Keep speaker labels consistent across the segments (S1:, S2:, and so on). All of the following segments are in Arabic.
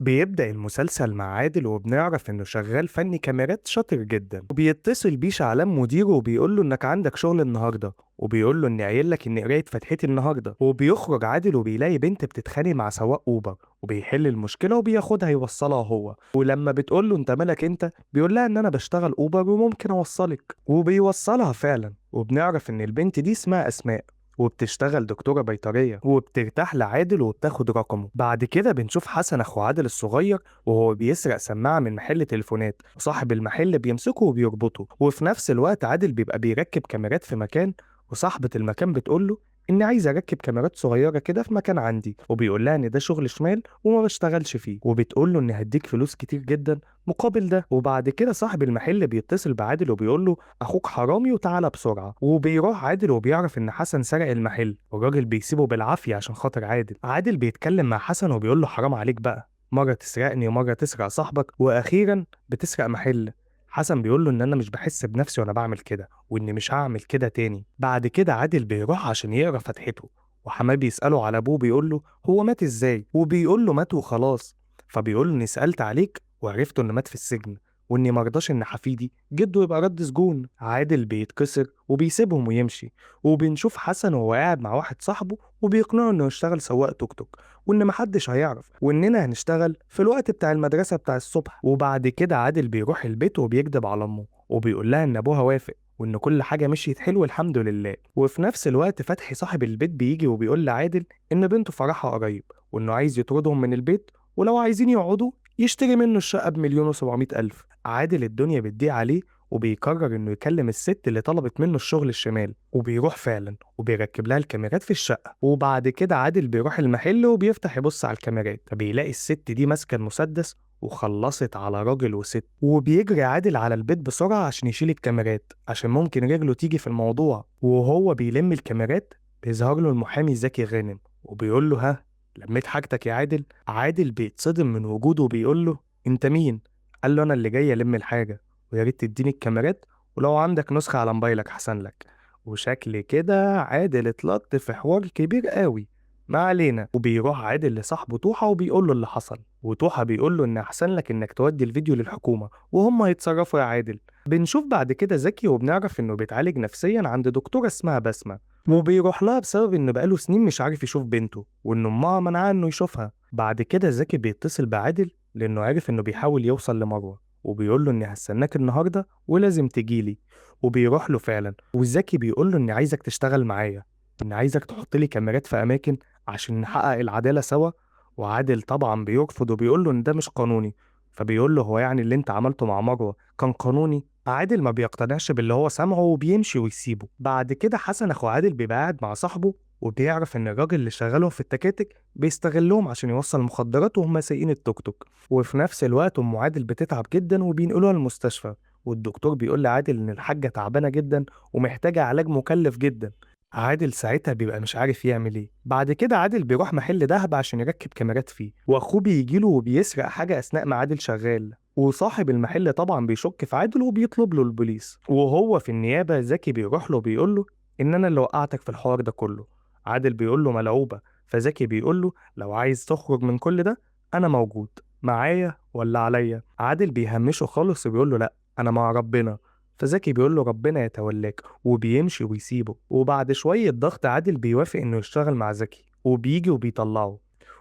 S1: بيبدأ المسلسل مع عادل وبنعرف إنه شغال فني كاميرات شاطر جدا، وبيتصل بيه شعلان مديره وبيقول له إنك عندك شغل النهاردة، وبيقول له إني قايل لك إن قراية فتحتي النهاردة. وبيخرج عادل وبيلاقي بنت بتتخانق مع سواق أوبر، وبيحل المشكلة وبياخدها يوصلها هو. ولما بتقول له أنت مالك أنت، بيقول لها إن أنا بشتغل أوبر وممكن أوصلك، وبيوصلها فعلا. وبنعرف إن البنت دي اسمها أسماء، وبتشتغل دكتورة بيطرية، وبترتاح لعادل وبتاخد رقمه. بعد كده بنشوف حسن أخو عادل الصغير وهو بيسرق سماعة من محل تليفونات، وصاحب المحل بيمسكه وبيربطه. وفي نفس الوقت عادل بيبقى بيركب كاميرات في مكان، وصاحبة المكان بتقوله إني عايز أركب كاميرات صغيرة كده في مكان عندي، وبيقول لها إن ده شغل شمال وما بشتغلش فيه، وبتقول له إني هديك فلوس كتير جدا مقابل ده. وبعد كده صاحب المحل بيتصل بعادل وبيقول له اخوك حرامي وتعالى بسرعه. وبيروح عادل وبيعرف ان حسن سرق المحل، والراجل بيسيبه بالعافيه عشان خاطر عادل. عادل بيتكلم مع حسن وبيقول له حرام عليك بقى، مره تسرقني ومره تسرق صاحبك واخيرا بتسرق محل. حسن بيقول له ان انا مش بحس بنفسي وانا بعمل كده، واني مش هعمل كده تاني. بعد كده عادل بيروح عشان يقرا فتحته، وحماه بيساله على ابوه، بيقول له هو مات ازاي، وبيقول له مات وخلاص. فبيقول له اني سالت عليك وعرفت انه مات في السجن، واني مرضاش ان حفيدي جده يبقى رد سجون. عادل بيتكسر وبيسيبهم ويمشي، وبنشوف حسن وهو قاعد مع واحد صاحبه وبيقنعه انه يشتغل سواق توك توك، وان محدش هيعرف، واننا هنشتغل في الوقت بتاع المدرسة بتاع الصبح. وبعد كده عادل بيروح البيت وبيكذب على امه، وبيقول لها ان ابوها وافق وان كل حاجة مشيت حلو الحمد لله. وفي نفس الوقت فتحي صاحب البيت بيجي وبيقول لعادل ان بنته فرحها قريب، وانه عايز يطردهم من البيت، ولو عايزين يقعدوا يشتري منه الشقة بمليون وسبعمية ألف. عادل الدنيا بتضيق عليه، وبيقرر إنه يكلم الست اللي طلبت منه الشغل الشمال، وبيروح فعلا وبيركب لها الكاميرات في الشقة. وبعد كده عادل بيروح المحل وبيفتح يبص على الكاميرات، فبيلاقي الست دي ماسكة المسدس وخلصت على راجل وست. وبيجري عادل على البيت بسرعة عشان يشيل الكاميرات، عشان ممكن رجله تيجي في الموضوع. وهو بيلم الكاميرات بيظهر له المحامي زكي غانم، وبيقول له ها، لميت حاجتك يا عادل؟ عادل بيتصدم من وجوده وبيقول له انت مين؟ قال له انا اللي جاي الم الحاجه، ويا ريت تديني الكاميرات، ولو عندك نسخه على موبايلك احسن لك. وشكل كده عادل اتلط في حوار كبير قوي. ما علينا. وبيروح عادل لصاحبه توحة وبيقول له اللي حصل، وتوحة بيقول له ان احسن لك انك تودي الفيديو للحكومه وهم هيتصرفوا يا عادل. بنشوف بعد كده زكي وبنعرف انه بيتعالج نفسيا عند دكتوره اسمها بسمه، وبيروح لها بسبب انه بقاله سنين مش عارف يشوف بنته، وان امها منعاه انه يشوفها. بعد كده زكي بيتصل بعادل لانه عارف انه بيحاول يوصل لمروه، وبيقول له اني هستناك النهارده ولازم تجيلي. وبيروح له فعلا، وزكي بيقول له اني عايزك تشتغل معايا، اني عايزك تحط لي كاميرات في اماكن عشان نحقق العداله سوا. وعادل طبعا بيرفض وبيقول له ان ده مش قانوني. فبيقول له هو يعني اللي انت عملته مع مروه كان قانوني؟ عادل ما بيقتنعش باللي هو سامعه وبيمشي ويسيبه. بعد كده حسن اخو عادل بيبقى قاعد مع صاحبه، وبيعرف ان الراجل اللي شغالهم في التكاتك بيستغلهم عشان يوصل مخدرات وهم سايقين التوك توك. وفي نفس الوقت ام عادل بتتعب جدا وبينقلوها المستشفى، والدكتور بيقول لعادل ان الحاجه تعبانه جدا ومحتاجه علاج مكلف جدا. عادل ساعتها بيبقى مش عارف يعمل ايه. بعد كده عادل بيروح محل دهب عشان يركب كاميرات فيه، واخوه بيجيله وبيسرق حاجه اثناء ما عادل شغال. وصاحب المحل طبعا بيشك في عادل وبيطلب له البوليس. وهو في النيابه زكي بيروح له بيقول له ان انا اللي وقعتك في الحوار ده كله. عادل بيقول له ملعوبه. فزكي بيقول له لو عايز تخرج من كل ده انا موجود، معايا ولا عليا؟ عادل بيهمشه خالص وبيقول له لا، انا مع ربنا. فزكي بيقول له ربنا يتولاك، وبيمشي ويسيبه. وبعد شوية ضغط عادل بيوافق إنه يشتغل مع زكي، وبيجي وبيطلعه،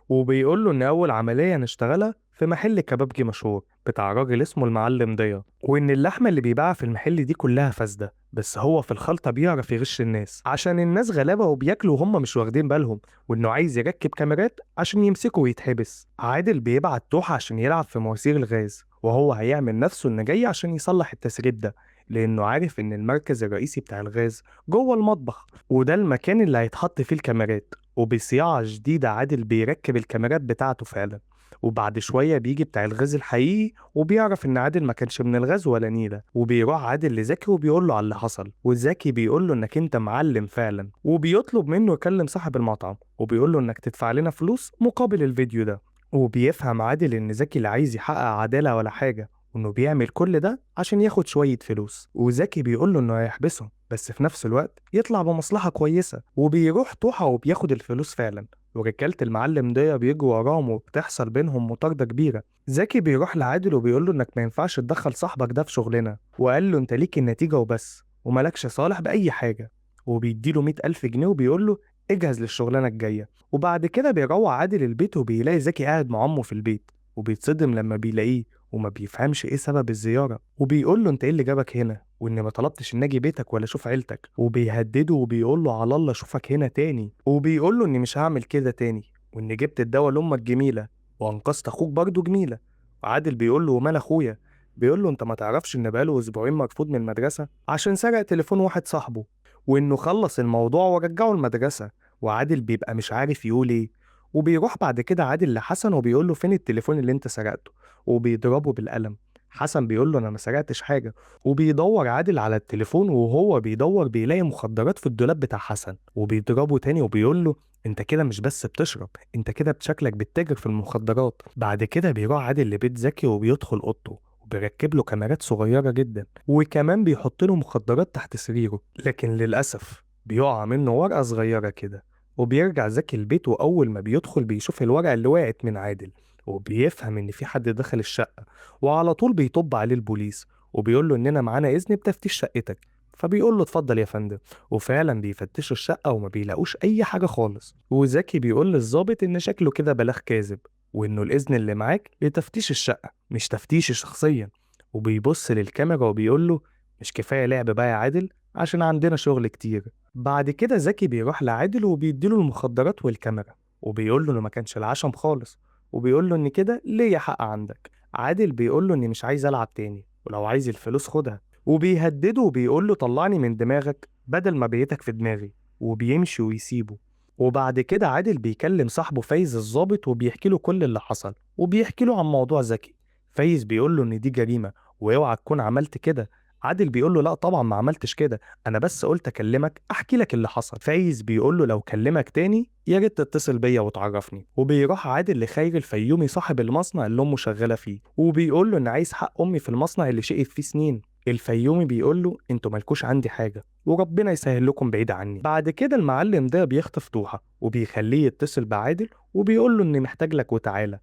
S1: وبيقول له إن أول عملية هنشتغلها في محل كبابجي مشهور بتاع راجل اسمه المعلم ضيا، وإن اللحمة اللي بيباعها في المحل دي كلها فاسدة، بس هو في الخلطة بيعرف يغش الناس عشان الناس غلابة وبياكلوا وهم مش واخدين بالهم، وإنه عايز يركب كاميرات عشان يمسكه ويتحبس. عادل بيبعت توحة عشان يلعب في مواسير الغاز، وهو هيعمل نفسه إنه جاي عشان يصلح التسريب ده، لأنه عارف إن المركز الرئيسي بتاع الغاز جوه المطبخ، وده المكان اللي هيتحط فيه الكاميرات. وبصياعة جديدة عادل بيركب الكاميرات بتاعته فعلا. وبعد شوية بيجي بتاع الغاز الحقيقي وبيعرف إن عادل ما كانش من الغاز ولا نيلة، وبيروح عادل لزكي وبيقول له على اللي حصل. وزكي بيقول له إنك أنت معلم فعلا، وبيطلب منه يكلم صاحب المطعم وبيقول له إنك تدفع لنا فلوس مقابل الفيديو ده. وبيفهم عادل إن زكي لا عايز يحقق عدالة ولا حاجة، وإنه بيعمل كل ده عشان ياخد شوية فلوس. وزكي بيقول له إنه هيحبسه بس في نفس الوقت يطلع بمصلحة كويسة، وبيروح توحة وبياخد الفلوس فعلا. ورجالة المعلم دي بيجوا وراهم وبتحصل بينهم مطاردة كبيرة. زكي بيروح لعادل وبيقول له إنك ما ينفعش تدخل صاحبك ده في شغلنا، وقال له أنت ليك النتيجة وبس وملكش صالح بأي حاجة. وبيديله 100,000 جنيه وبيقول له اجهز للشغلانة الجاية. وبعد كده بيروح عادل البيت وبيلاقي زكي قاعد مع أمه في البيت، وبيتصدم لما بيلاقيه وما بيفهمش ايه سبب الزيارة. وبيقول له انت ايه اللي جابك هنا، وان ما طلبتش ان اجي بيتك ولا اشوف عيلتك. وبيهدده وبيقول له على الله اشوفك هنا تاني. وبيقول له اني مش هعمل كده تاني، واني جبت الدواء لامك جميلة وانقذت اخوك برضه جميلة. وعادل بيقول له ومال اخويا؟ بيقول له انت ما تعرفش ان بقاله اسبوعين مرفوض من المدرسة عشان سرق تليفون واحد صاحبه، وانه خلص الموضوع ورجعه المدرسة. وعادل بيبقى مش عارف يقول ايه. وبيروح بعد كده عادل لحسن وبيقول له فين التليفون اللي انت سرقته، وبيضربه بالقلم. حسن بيقول له انا ما سرقتش حاجه. وبيدور عادل على التليفون، وهو بيدور بيلاقي مخدرات في الدولاب بتاع حسن، وبيضربه تاني وبيقول له انت كده مش بس بتشرب، انت كده بشكلك بتتاجر في المخدرات. بعد كده بيروح عادل لبيت زكي وبيدخل اوضته وبيركب له كاميرات صغيره جدا، وكمان بيحط له مخدرات تحت سريره. لكن للاسف بيقع منه ورقه صغيره كده. وبيرجع زكي البيت، وأول ما بيدخل بيشوف الورقة اللي وقعت من عادل، وبيفهم إن في حد دخل الشقة. وعلى طول بيطب عليه البوليس وبيقول له إننا معانا إذن بتفتيش شقتك. فبيقول له اتفضل يا فندم. وفعلا بيفتشوا الشقة وما بيلاقوش أي حاجة خالص. وزكي بيقول للظابط إن شكله كده بلاغ كاذب، وإنه الإذن اللي معاك لتفتيش الشقة مش تفتيشي شخصيا. وبيبص للكاميرا وبيقول له مش كفاية لعب بقى يا عادل، عشان عندنا شغل كتير. بعد كده زكي بيروح لعادل وبيديله المخدرات والكاميرا، وبيقول له انه ما كانش العشم خالص، وبيقول له ان كده ليا حق عندك. عادل بيقول له اني مش عايز العب تاني، ولو عايز الفلوس خدها. وبيهدده وبيقول له طلعني من دماغك بدل ما بيتك في دماغي. وبيمشي ويسيبه. وبعد كده عادل بيكلم صاحبه فايز الضابط وبيحكي له كل اللي حصل، وبيحكي له عن موضوع زكي. فايز بيقول له ان دي جريمة واوعى تكون عملت كده. عادل بيقول له لا طبعا ما عملتش كده، انا بس قلت اكلمك احكي لك اللي حصل. فايز بيقول له لو كلمك تاني يا ريت تتصل بيا وتعرفني. وبيروح عادل لخير الفيومي صاحب المصنع اللي امه شغاله فيه، وبيقول له ان عايز حق امي في المصنع اللي شقيت فيه سنين. الفيومي بيقول له انتوا مالكوش عندي حاجه، وربنا يسهل لكم بعيد عني. بعد كده المعلم ده بيخطف توحه وبيخليه يتصل بعادل وبيقول له اني محتاج لك وتعالى.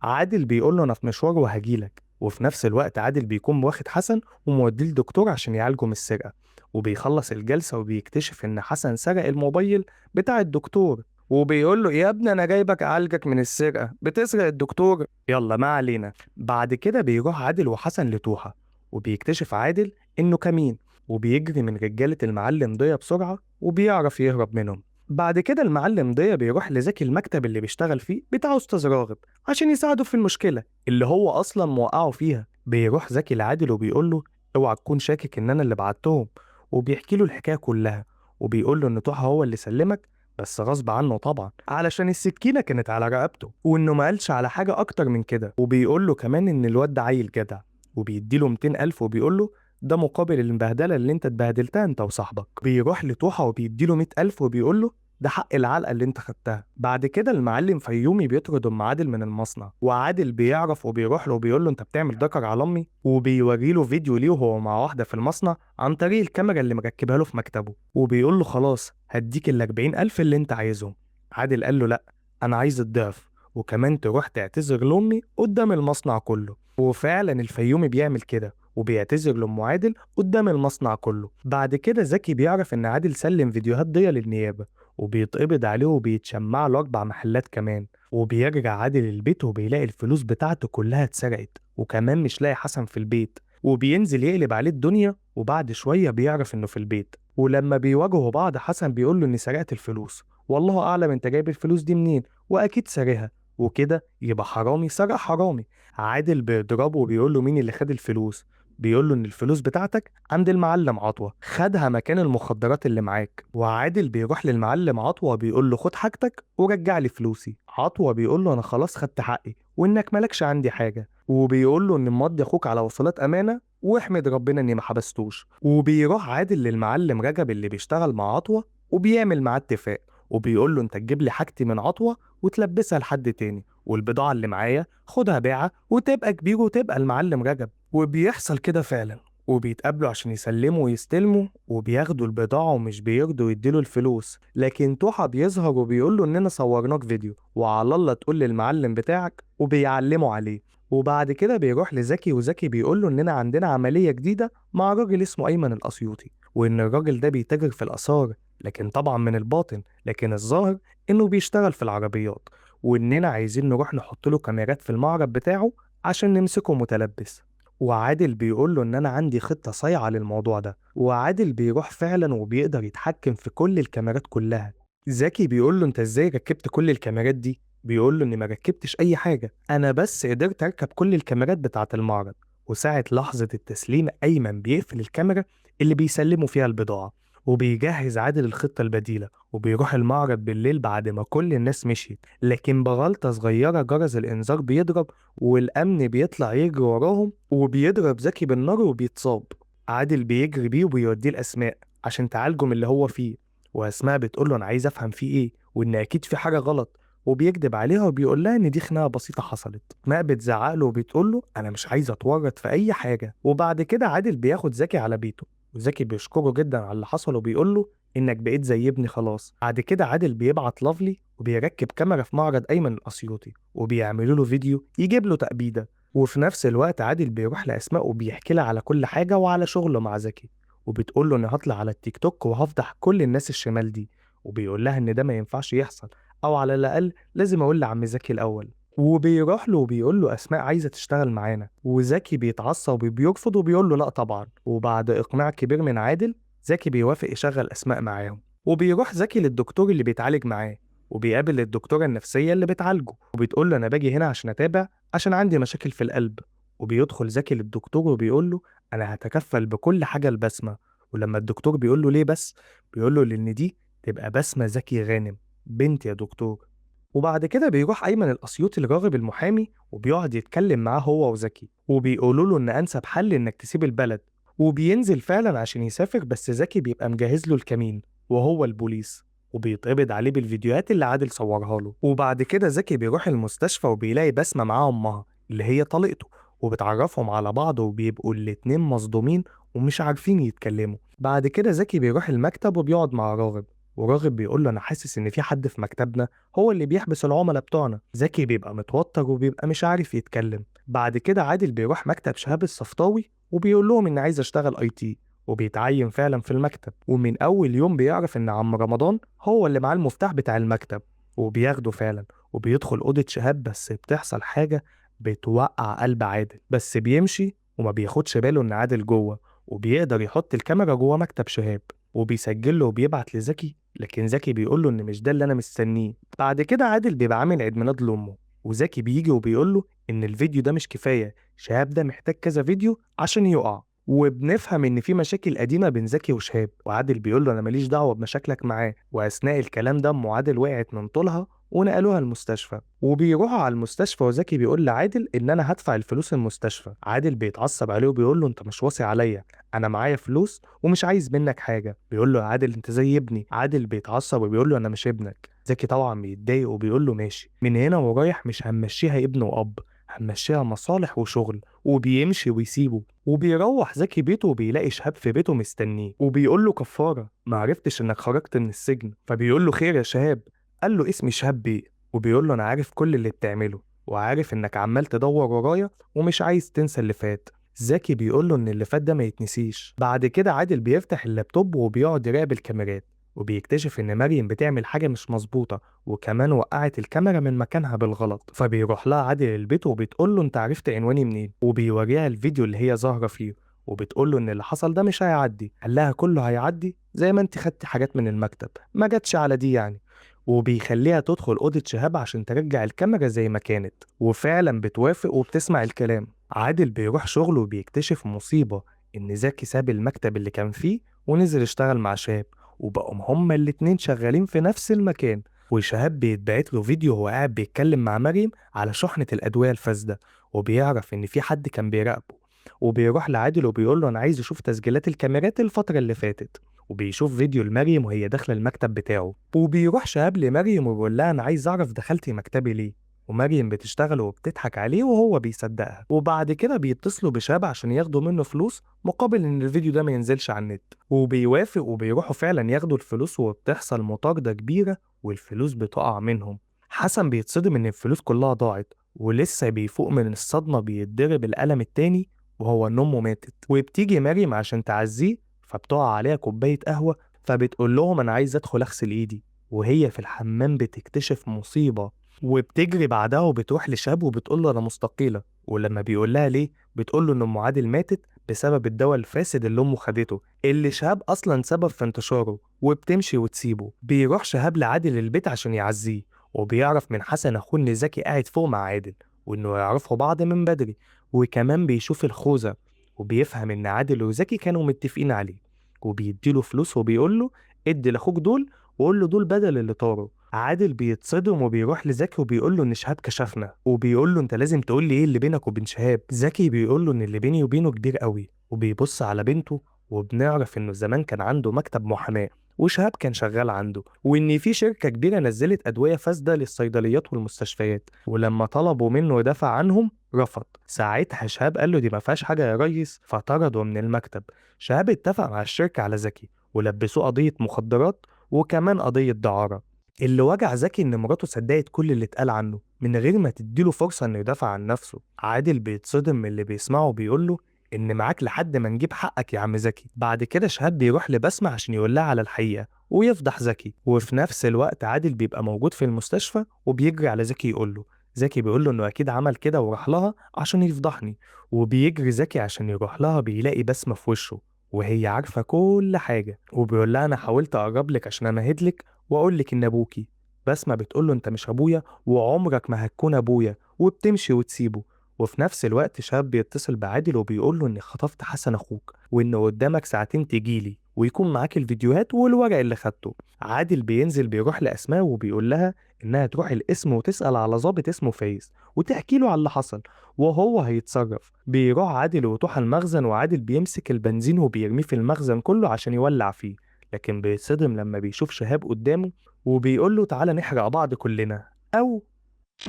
S1: عادل بيقول له انا في مشوار وهجيلك. وفي نفس الوقت عادل بيكون واخد حسن وموديه لدكتور عشان يعالجه من السرقة. وبيخلص الجلسة وبيكتشف إن حسن سرق الموبايل بتاع الدكتور. وبيقول له يا ابني أنا جايبك أعالجك من السرقة بتسرق الدكتور، يلا ما علينا. بعد كده بيروح عادل وحسن لتوحة، وبيكتشف عادل إنه كمين، وبيجري من رجالة المعلم ضيا بسرعة وبيعرف يهرب منهم. بعد كده المعلم ضيا بيروح لزكي المكتب اللي بيشتغل فيه بتاع أستاذ راغب عشان يساعده في المشكلة اللي هو أصلا موقعه فيها. بيروح زكي لعادل وبيقول له اوعى تكون شاكك إن أنا اللي بعتهم. وبيحكي له الحكاية كلها، وبيقول له إن طه هو اللي سلمك بس غصب عنه طبعا علشان السكينة كانت على رقبته، وإنه ما قالش على حاجة أكتر من كده. وبيقول له كمان إن الواد ده عيل جدع، وبيديله 200,000 وبيقول له ده مقابل البهدلة اللي انت اتبهدلتها انت وصاحبك. بيروح لطوحة وبيديله 100,000 وبيقول له ده حق العلقة اللي انت خدتها. بعد كده المعلم فيومي بيطرد ام عادل من المصنع، وعادل بيعرف وبيروح له وبيقول له انت بتعمل دكر على امي. وبيوري له فيديو ليه وهو مع واحدة في المصنع عن طريق الكاميرا اللي مركبها له في مكتبه. وبيقول له خلاص هديك ال40,000 اللي انت عايزهم. عادل قال له لا، انا عايز الضعف، وكمان تروح تعتذر لامي قدام المصنع كله. وفعلا الفيومي بيعمل كده وبيعتذر لأم عادل قدام المصنع كله. بعد كده زكي بيعرف إن عادل سلم فيديوهات ضيا للنيابة، وبيتقبض عليه وبيتشمع له 4 محلات كمان. وبيرجع عادل البيت وبيلاقي الفلوس بتاعته كلها اتسرقت، وكمان مش لاقي حسن في البيت. وبينزل يقلب عليه الدنيا، وبعد شوية بيعرف إنه في البيت. ولما بيواجهوا بعض حسن بيقول له إني سرقت الفلوس، والله أعلم أنت جايب الفلوس دي منين، وأكيد سارقها، وكده يبقى حرامي سرق حرامي. عادل بيضربه وبيقول له مين اللي خد الفلوس. بيقول له ان الفلوس بتاعتك عند المعلم عطوة، خدها مكان المخدرات اللي معاك. وعادل بيروح للمعلم عطوة بيقول له خد حاجتك ورجع لي فلوسي. عطوة بيقول له انا خلاص خدت حقي وانك مالكش عندي حاجة. وبيقول له ان مضي اخوك على وصلات امانة واحمد ربنا اني ما حبستوش. وبيروح عادل للمعلم رجب اللي بيشتغل مع عطوة وبيعمل معاه اتفاق، وبيقول له انت تجيب لي حاجتي من عطوة وتلبسها لحد تاني، والبضاعة اللي معايا خدها بيعة وتبقى كبير وتبقى المعلم رجب. وبيحصل كده فعلا، وبيتقابلوا عشان يسلموا ويستلموا، وبياخدوا البضاعة ومش بيرضوا يديله الفلوس، لكن توحة بيظهر وبيقول له إننا صورناك فيديو وعلى الله تقول للمعلم بتاعك، وبيعلموا عليه. وبعد كده بيروح لزكي، وزكي بيقول له إننا عندنا عملية جديدة مع راجل اسمه أيمن الأسيوطي، وإن الراجل ده بيتاجر في الآثار، لكن طبعا من الباطن، لكن الظاهر إنه بيشتغل في العربيات، وإننا عايزين نروح نحط له كاميرات في المعرض بتاعه عشان نمسكه متلبس. وعادل بيقول له إن أنا عندي خطة صايعة للموضوع ده، وعادل بيروح فعلا وبيقدر يتحكم في كل الكاميرات كلها. زكي بيقول له أنت إزاي ركبت كل الكاميرات دي؟ بيقول له إني ما ركبتش أي حاجة، أنا بس قدرت أركب كل الكاميرات بتاعة المعرض. وساعة لحظة التسليم أيمن بيقفل الكاميرا اللي بيسلموا فيها البضاعة، وبيجهز عادل الخطة البديلة، وبيروح المعرض بالليل بعد ما كل الناس مشيت، لكن بغلطة صغيرة جرس الإنذار بيضرب، والأمن بيطلع يجري وراهم وبيضرب زكي بالنار وبيتصاب. عادل بيجري بيه وبيوديه لأسماء عشان تعالجه من اللي هو فيه، وأسماء بتقول له أنا عايز أفهم فيه إيه، وإن أكيد في حاجة غلط، وبيكذب عليها وبيقول لها إن دي خناقة بسيطة حصلت. أسماء بتزعق له وبتقول له أنا مش عايز أتورط في أي حاجة. وبعد كده عادل بياخد زكي على بيته، وزكي بيشكره جدا على اللي حصل وبيقول له إنك بقيت زي ابني خلاص. بعد كده عادل بيبعت لافلي وبيركب كاميرا في معرض أيمن الأسيوطي، وبيعملوا له فيديو يجيب له تأبيدة. وفي نفس الوقت عادل بيروح لأسماء وبيحكي لها على كل حاجة وعلى شغله مع زكي، وبتقول له إن هطلع على التيك توك وهفضح كل الناس الشمال دي، وبيقول لها إن ده ما ينفعش يحصل، أو على الأقل لازم أقول لعم زكي الأول. وبيروح له وبيقول له أسماء عايزة تشتغل معانا، وزكي بيتعصب وبيرفض وبيقول له لأ طبعا. وبعد إقناع كبير من عادل، زكي بيوافق يشغل أسماء معاهم. وبيروح زكي للدكتور اللي بيتعالج معاه، وبيقابل الدكتورة النفسية اللي بتعالجه، وبتقول له أنا باجي هنا عشان أتابع عشان عندي مشاكل في القلب. وبيدخل زكي للدكتور وبيقول له أنا هتكفل بكل حاجة لبسمة. ولما الدكتور بيقول له ليه بس، بيقول له لأن دي تبقى بسمة زكي غانم، بنت يا دكتور. وبعد كده بيروح أيمن الأسيوطي لراغب المحامي وبيقعد يتكلم معاه هو وزكي، وبيقولوا له إن أنسب حل إنك تسيب البلد. وبينزل فعلا عشان يسافر، بس زكي بيبقى مجهز له الكمين وهو البوليس، وبيتقبض عليه بالفيديوهات اللي عادل صورها له. وبعد كده زكي بيروح المستشفى وبيلاقي بسمة معاه أمها اللي هي طليقته، وبتعرفهم على بعض وبيبقوا الاتنين مصدومين ومش عارفين يتكلموا. بعد كده زكي بيروح المكتب وبيقعد مع راغب، وراغب بيقول له أنا حاسس إن في حد في مكتبنا هو اللي بيحبس العملاء بتوعنا. زكي بيبقى متوتر وبيبقى مش عارف يتكلم. بعد كده عادل بيروح مكتب شهاب الصفطاوي وبيقول لهم إن عايز أشتغل IT، وبيتعين فعلا في المكتب. ومن أول يوم بيعرف إن عم رمضان هو اللي معاه المفتاح بتاع المكتب، وبياخده فعلا وبيدخل أوضة شهاب. بس بتحصل حاجة بتوقع قلب عادل، بس بيمشي وما بياخدش باله إن عادل جوه، وبيقدر يحط الكاميرا جوه مكتب شهاب وبيسجل له وبيبعت لزكي، لكن زكي بيقول له إن مش ده اللي أنا مستنيه. بعد كده عادل بيبقى عامل عيد ميلاد لأمه، وزكي بيجي وبيقول له إن الفيديو ده مش كفاية، شهاب ده محتاج كذا فيديو عشان يقع. وبنفهم إن في مشاكل قديمة بين زكي وشهاب، وعادل بيقول له أنا ماليش دعوة بمشاكلك معاه. وأثناء الكلام ده أم عادل وقعت من طولها ونقلوها المستشفى، وبيروحوا على المستشفى وزكي بيقول لعادل إن أنا هدفع الفلوس المستشفى. عادل بيتعصب عليه وبيقول له أنت مش واصي عليا، أنا معايا فلوس ومش عايز منك حاجة. بيقول له يا عادل أنت زي ابني. عادل بيتعصب وبيقول له أنا مش ابنك. زكي طبعا بيتضايق وبيقول له ماشي، من هنا ورايح مش همشيها ابن وأب، همشيها مصالح وشغل. وبيمشي ويسيبه، وبيروح زكي بيته وبيلاقي شهاب في بيته مستنيه، وبيقول له كفارة ما عرفتش انك خرجت من السجن. فبيقول له خير يا شهاب. قال له اسمي شهاب بيه. وبيقول له انا عارف كل اللي بتعمله، وعارف انك عمال تدور ورايا ومش عايز تنسى اللي فات. زكي بيقول له ان اللي فات ده ما يتنسيش. بعد كده عادل بيفتح اللابتوب وبيقعد يراقب الكاميرات، وبيكتشف ان مريم بتعمل حاجة مش مظبوطة، وكمان وقعت الكاميرا من مكانها بالغلط. فبيروح لها عادل البيت وبتقول له انت عرفت عنواني منين، وبيوريها الفيديو اللي هي ظاهرة فيه، وبتقول له ان اللي حصل ده مش هيعدي. قال لها كله هيعدي زي ما انت خدتي حاجات من المكتب، ما جاتش على دي يعني. وبيخليها تدخل أوضة شهاب عشان ترجع الكاميرا زي ما كانت، وفعلا بتوافق وبتسمع الكلام. عادل بيروح شغله وبيكتشف مصيبة، إن زكي ساب المكتب اللي كان فيه ونزل يشتغل مع شهاب، وبقوا هما الاتنين شغالين في نفس المكان. وشهاب بيتبعت له فيديو وهو قاعد بيتكلم مع مريم على شحنة الأدوية الفاسدة، وبيعرف إن في حد كان بيراقبه. وبيروح لعادل وبيقول له أنا عايز أشوف تسجيلات الكاميرات الفترة اللي فاتت، وبيشوف فيديو لمريم وهي داخلة المكتب بتاعه. وبيروح شهاب لمريم وبيقول لها أنا عايز أعرف دخلتي مكتبي ليه. ومريم بتشتغل وبتضحك عليه وهو بيصدقها. وبعد كده بيتصلوا بشهاب عشان ياخدوا منه فلوس مقابل ان الفيديو ده ما ينزلش على النت، وبيوافق وبيروحوا فعلا ياخدوا الفلوس، وبتحصل مطاردة كبيرة والفلوس بتقع منهم. حسن بيتصدم ان الفلوس كلها ضاعت، ولسه بيفوق من الصدمة بيتضرب القلم التاني وهو ان امه ماتت. وبتيجي مريم عشان تعزيه، فبتقع عليها كوباية قهوة، فبتقول لهم انا عايز ادخل اغسل ايدي، وهي في الحمام بتكتشف مصيبة. وبتجري بعدها وبتروح لشهاب وبتقول له انا مستقيلة. ولما بيقول لها ليه، بتقول له ان ام عادل ماتت بسبب الدواء الفاسد اللي امه خدته، اللي شهاب اصلا سبب في انتشاره. وبتمشي وتسيبه. بيروح شهاب لعادل البيت عشان يعزيه، وبيعرف من حسن اخوه ان زكي قاعد فوق مع عادل، وانه يعرفوا بعض من بدري. وكمان بيشوف الخوذة، وبيفهم ان عادل وزكي كانوا متفقين عليه. وبيديله فلوس وبيقول له ادي لاخوك دول، وقول له دول بدل اللي طاروا. عادل بيتصدم وبيروح لزكي وبيقول له ان شهاب كشفنا، وبيقول له انت لازم تقول لي ايه اللي بينك وبين شهاب. زكي بيقول له ان اللي بيني وبينه كبير قوي، وبيبص على بنته، وبنعرف انه زمان كان عنده مكتب محاماة وشهاب كان شغال عنده، وان في شركة كبيرة نزلت ادوية فاسدة للصيدليات والمستشفيات، ولما طلبوا منه يدافع عنهم رفض. ساعتها شهاب قال له دي ما فيهاش حاجة يا ريس، فطرده من المكتب. شهاب اتفق مع الشركة على زكي ولبسوه قضية مخدرات وكمان قضية دعارة. اللي وجع زكي إن مراته صدقت كل اللي اتقال عنه من غير ما تديله فرصة إنه يدافع عن نفسه. عادل بيتصدم من اللي بيسمعه وبيقول له إن معاك لحد ما نجيب حقك يا عم زكي. بعد كده شهاب بيروح لبسمة عشان يقول لها على الحقيقة ويفضح زكي، وفي نفس الوقت عادل بيبقى موجود في المستشفى وبيجري على زكي يقول له. زكي بيقول له إنه أكيد عمل كده وراح لها عشان يفضحني. وبيجري زكي عشان يروح لها، بيلاقي بسمة في وشه وهي عارفة كل حاجة، وبيقول لها أنا حاولت أقرب لك عشان أمهد لك وأقول لك إن أبوكي. بسمة بتقول له أنت مش أبويا وعمرك ما هتكون أبويا، وبتمشي وتسيبه. وفي نفس الوقت شاب بيتصل بعادل وبيقول له إني خطفت حسن أخوك، وإن قدامك ساعتين تجيلي ويكون معاك الفيديوهات والورق اللي خدته. عادل بينزل بيروح لأسماء وبيقول لها إنها تروح القسم وتسأل على ضابط اسمه فايز وتحكي له على اللي حصل وهو هيتصرف. بيروح عادل وتوح المخزن، وعادل بيمسك البنزين وبيرميه في المخزن كله عشان يولع فيه، لكن بيتصدم لما بيشوف شهاب قدامه وبيقول له تعالى نحرق بعض كلنا او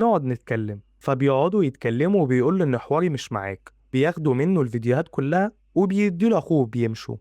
S1: نقعد نتكلم. فبيقعدوا يتكلموا وبيقول له ان حواري مش معاك. بياخدوا منه الفيديوهات كلها وبيديله اخوه وبيمشوا.